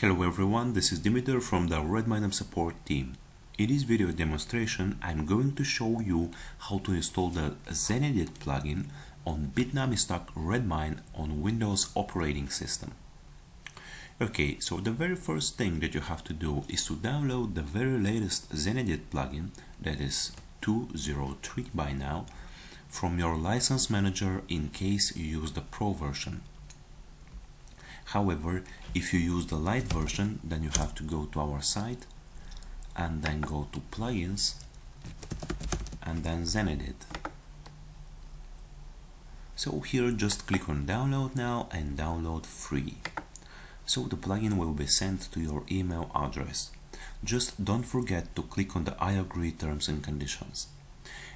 Hello everyone, this is Dimitar from the RedmineUP support team. In this video demonstration, I'm going to show you how to install the Zenedit plugin on Bitnami Stack Redmine on Windows operating system. Okay, so the very first thing that you have to do is to download the very latest Zenedit plugin, that is 2.03 by now, from your license manager in case you use the Pro version. However, if you use the light version, then you have to go to our site and then go to plugins and then Zenedit. So here just click on download now and download free. So the plugin will be sent to your email address. Just don't forget to click on the I agree terms and conditions.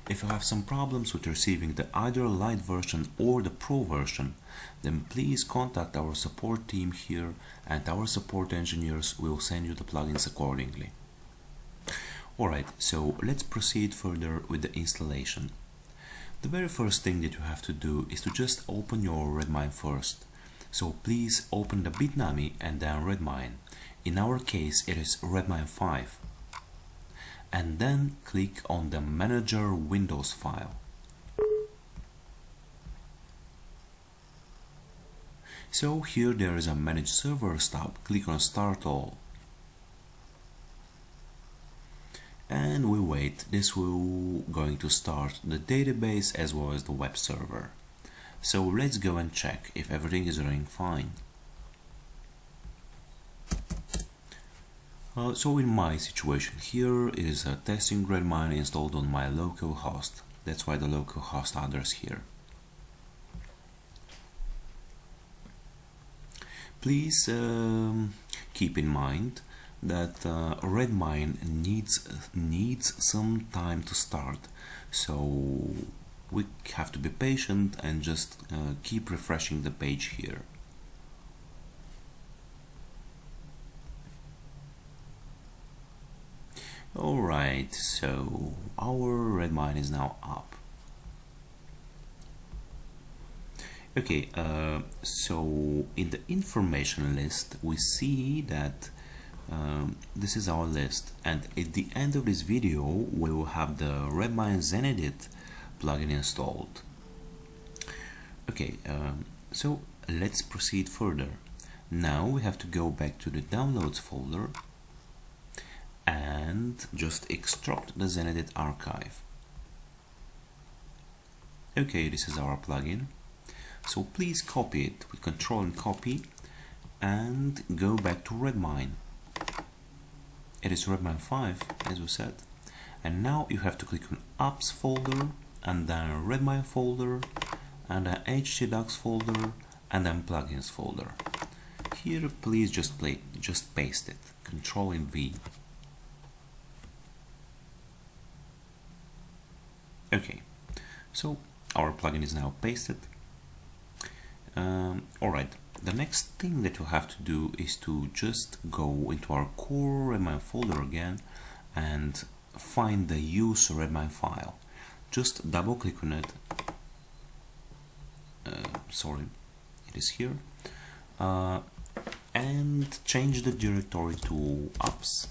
If you have some problems with receiving the either light version or the Pro version, then please contact our support team here and our support engineers will send you the plugins accordingly. Alright, so let's proceed further with the installation. The very first thing that you have to do is to just open your Redmine first. So please open the Bitnami and then Redmine. In our case it is Redmine 5. And then click on the Manager Windows file. So here there is a Manage Servers tab. Click on Start All. And we wait. This will going to start the database as well as the web server. So let's go and check if everything is running fine. So in my situation here, it is a testing Redmine installed on my local host. That's why the local host address here. Please keep in mind that Redmine needs some time to start. So we have to be patient and just keep refreshing the page here. Alright, so our Redmine is now up. Okay, so in the information list we see that this is our list, and at the end of this video we will have the Redmine Zenedit plugin installed. Okay, so let's proceed further. Now we have to go back to the downloads folder and just extract the Zenedit archive. Okay, this is our plugin. So please copy it with Control and copy and go back to Redmine. It is Redmine 5 as we said. And now you have to click on Apps folder and then Redmine folder and then htdocs folder and then Plugins folder. Here please just paste it. Control and V. Okay, so our plugin is now pasted. Alright, the next thing that you have to do is to just go into our core Redmine folder again and find the use Redmine file. Just double click on it. Sorry, it is here. And change the directory to apps.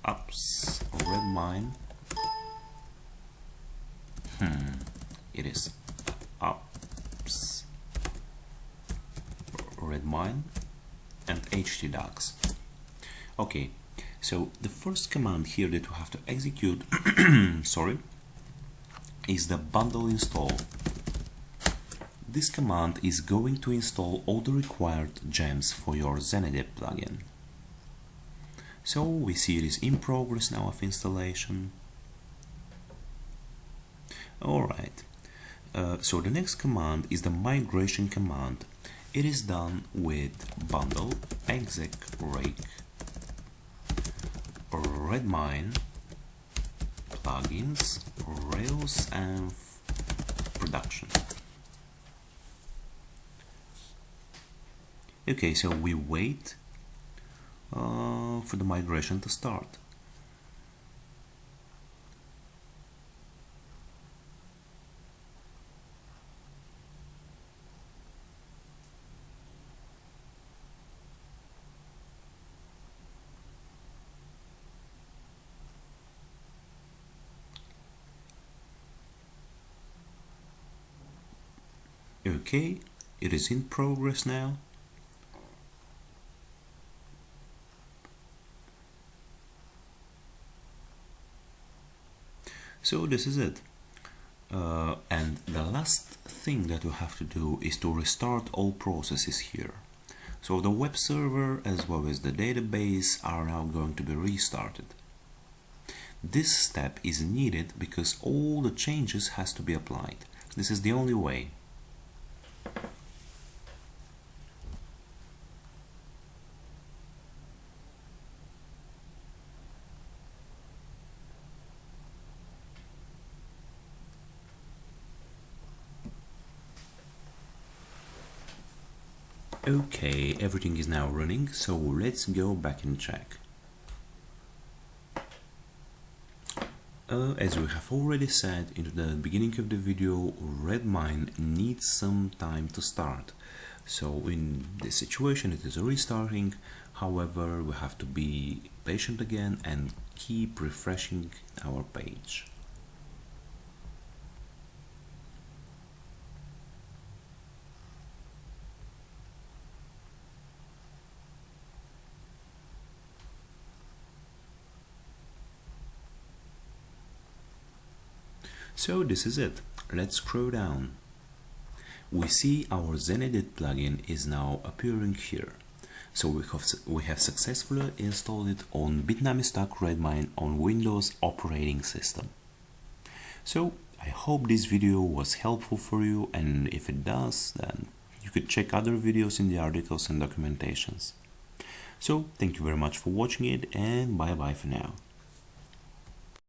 Apps Redmine. It is apps Redmine and htdocs. Okay, so the first command here that you have to execute sorry, is the bundle install. This command is going to install all the required gems for your Zenedit plugin. So we see it is in progress now of installation. Alright, so the next command is the migration command. It is done with bundle exec rake Redmine plugins Rails and production. Okay, so we wait for the migration to start. Okay, it is in progress now. So this is it. And the last thing that you have to do is to restart all processes here. So the web server as well as the database are now going to be restarted. This step is needed because all the changes has to be applied. This is the only way. Okay, everything is now running, so let's go back and check. As we have already said in the beginning of the video, Redmine needs some time to start. So in this situation it is restarting, however we have to be patient again and keep refreshing our page. So this is it. Let's scroll down. We see our Zenedit plugin is now appearing here. So we have successfully installed it on Bitnami Stack Redmine on Windows operating system. So I hope this video was helpful for you, and if it does, then you could check other videos in the articles and documentations. So thank you very much for watching it, and bye bye for now.